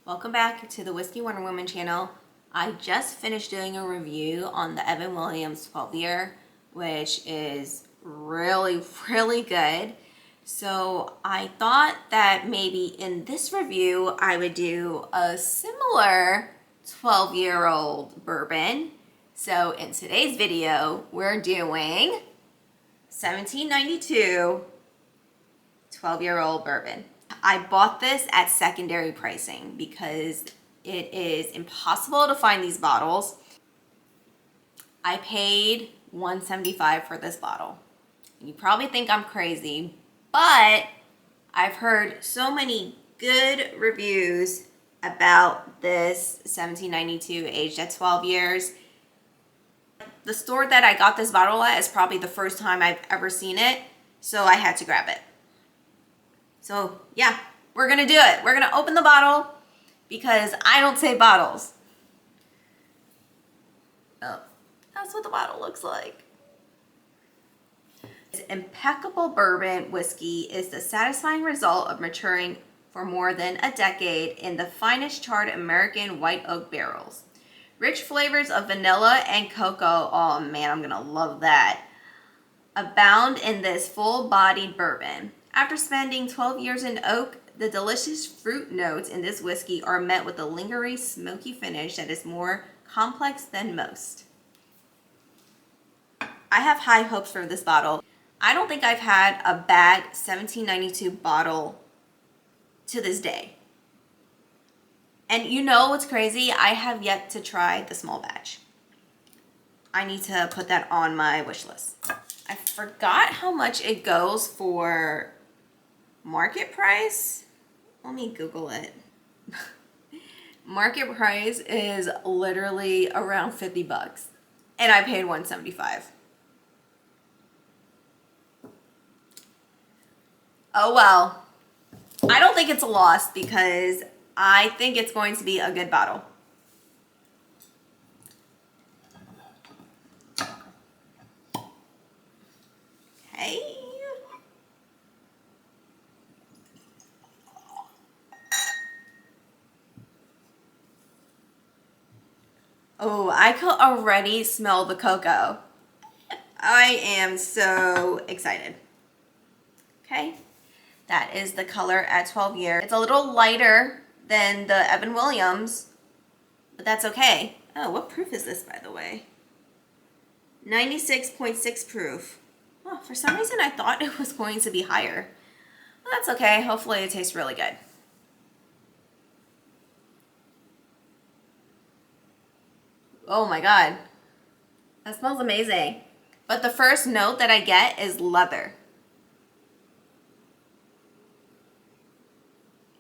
Welcome back to the Whiskey Wonder Woman channel. I just finished doing a review on the Evan Williams 12 year, which is really good. So I thought that maybe in this review I would do a similar 12-year-old bourbon. So in today's video we're doing 1792 12-year-old bourbon. I bought this at secondary pricing because it is impossible to find these bottles. I paid $175 for this bottle. You probably think I'm crazy, but I've heard so many good reviews about this 1792 aged at 12 years. The store that I got this bottle at is probably the first time I've ever seen it, so I had to grab it. So yeah, we're gonna do it. We're gonna open the bottle because I don't say bottles. Oh, that's what the bottle looks like. Impeccable bourbon whiskey is the satisfying result of maturing for more than a decade in the finest charred American white oak barrels. Rich flavors of vanilla and cocoa, oh man, I'm gonna love that, abound in this full-bodied bourbon. After spending 12 years in oak, the delicious fruit notes in this whiskey are met with a lingering smoky finish that is more complex than most. I have high hopes for this bottle. I don't think I've had a bad 1792 bottle to this day. And you know what's crazy? I have yet to try the small batch. I need to put that on my wish list. I forgot how much it goes for market price. Let me Google it. Market price is literally around 50 bucks and I paid $175. Oh well, I don't think it's a loss because I think it's going to be a good bottle. Okay. Oh, I could already smell the cocoa. I am so excited. Okay, that is the color at 12 years. It's a little lighter than the Evan Williams, but that's okay. Oh, what proof is this, by the way? 96.6 proof. Oh, for some reason I thought it was going to be higher. Well, that's okay. Hopefully it tastes really good. Oh my God, that smells amazing. But the first note that I get is leather.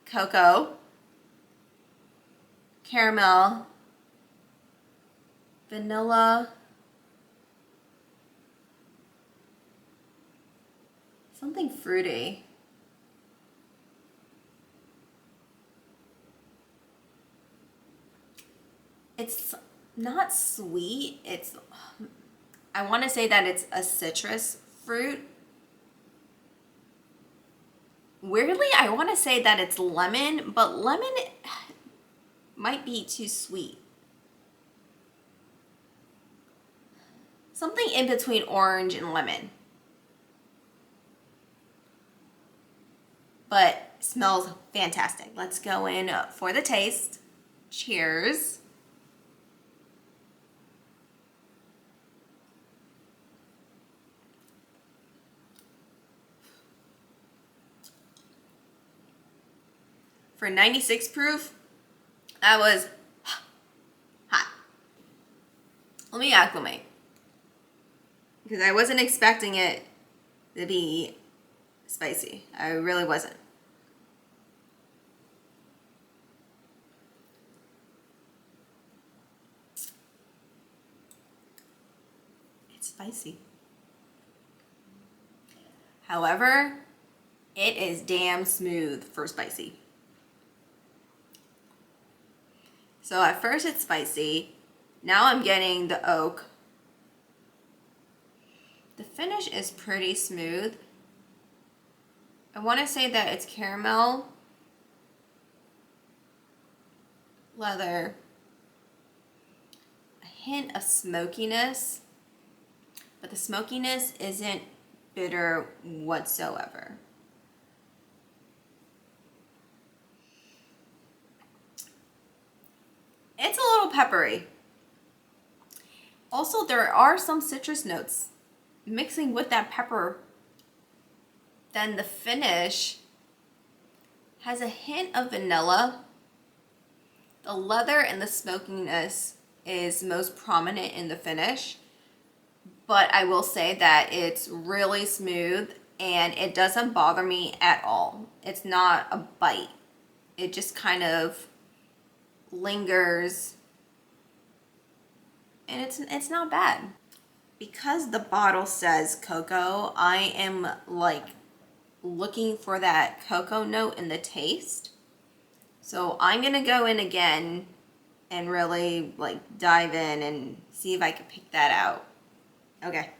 Cocoa, caramel, vanilla, something fruity. It's not sweet. I want to say that it's a citrus fruit. Weirdly, I want to say that it's lemon, but lemon might be too sweet. Something in between orange and lemon. But smells fantastic. Let's go in for the taste. Cheers. For 96 proof, that was hot. Let me acclimate, because I wasn't expecting it to be spicy. I really wasn't. It's spicy. However, it is damn smooth for spicy. So at first it's spicy. Now I'm getting the oak. The finish is pretty smooth. I want to say that it's caramel leather, a hint of smokiness, but the smokiness isn't bitter whatsoever. It's a little peppery. Also, there are some citrus notes mixing with that pepper. Then the finish has a hint of vanilla. The leather and the smokiness is most prominent in the finish, but I will say that it's really smooth and it doesn't bother me at all. It's not a bite. It just kind of lingers, and it's not bad. Because the bottle says cocoa, I am like looking for that cocoa note in the taste. So I'm gonna go in again and really like dive in and see if I can pick that out. Okay.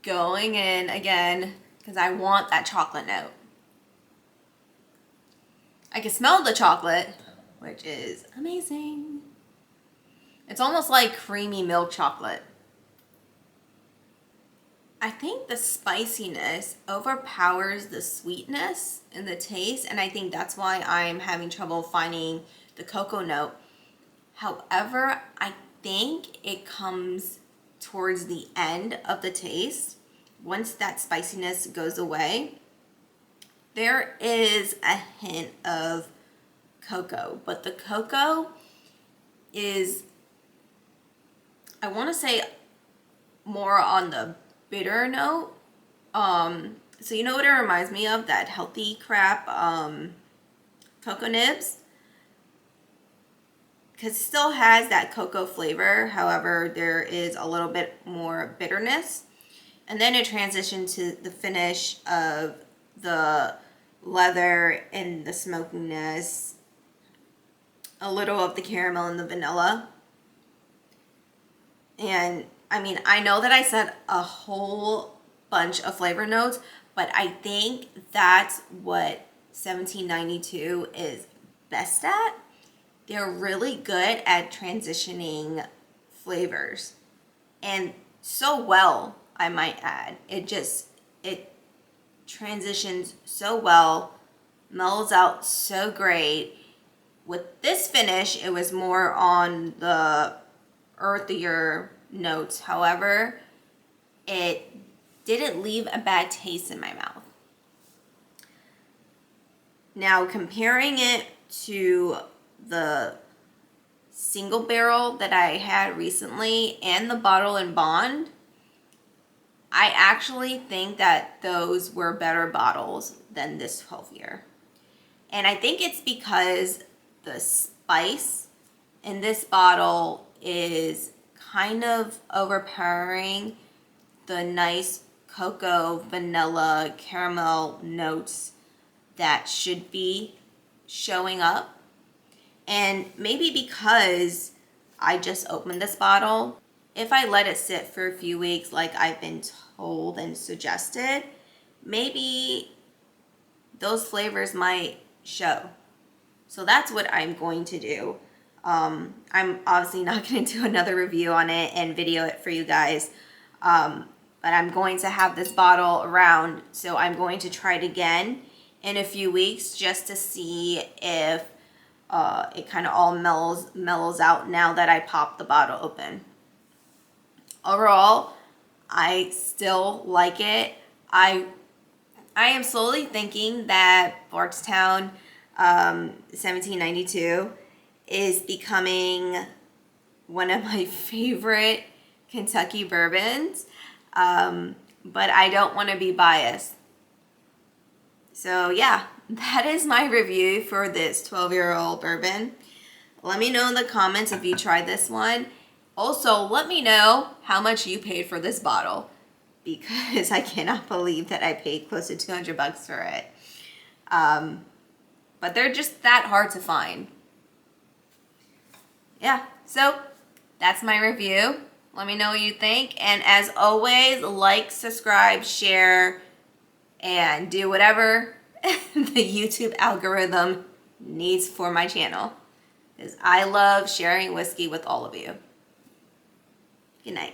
Going in again because I want that chocolate note. I can smell the chocolate, which is amazing. It's almost like creamy milk chocolate. I think the spiciness overpowers the sweetness in the taste, and I think that's why I'm having trouble finding the cocoa note. However, I think it comes towards the end of the taste. Once that spiciness goes away, there is a hint of cocoa, but the cocoa is, I want to say, more on the bitter note. So you know what it reminds me of? That Healthy Crap cocoa nibs. Because it still has that cocoa flavor. However, there is a little bit more bitterness. And then it transitions to the finish of the leather and the smokiness. A little of the caramel and the vanilla. And I mean, I know that I said a whole bunch of flavor notes, but I think that's what 1792 is best at. They're really good at transitioning flavors, and so well, I might add. It transitions so well, mellows out so great. With this finish, it was more on the earthier notes. However, it didn't leave a bad taste in my mouth. Now, comparing it to the single barrel that I had recently and the bottle and bond, I actually think that those were better bottles than this 12 year. And I think it's because the spice in this bottle is kind of overpowering the nice cocoa, vanilla, caramel notes that should be showing up. And maybe because I just opened this bottle, if I let it sit for a few weeks like I've been told and suggested, maybe those flavors might show. So that's what I'm going to do. I'm obviously not going to do another review on it and video it for you guys. But I'm going to have this bottle around, so I'm going to try it again in a few weeks just to see if it kind of all mellows out now that I popped the bottle open. Overall, I still like it. I am slowly thinking that Bardstown 1792 is becoming one of my favorite Kentucky bourbons, but I don't want to be biased. So yeah, that is my review for this 12-year-old bourbon. Let me know in the comments if you tried this one. Also, let me know how much you paid for this bottle, because I cannot believe that I paid close to $200 for it. But they're just that hard to find. Yeah, so that's my review. Let me know what you think. And as always, like, subscribe, share, and do whatever the YouTube algorithm needs for my channel. because I love sharing whiskey with all of you. Good night.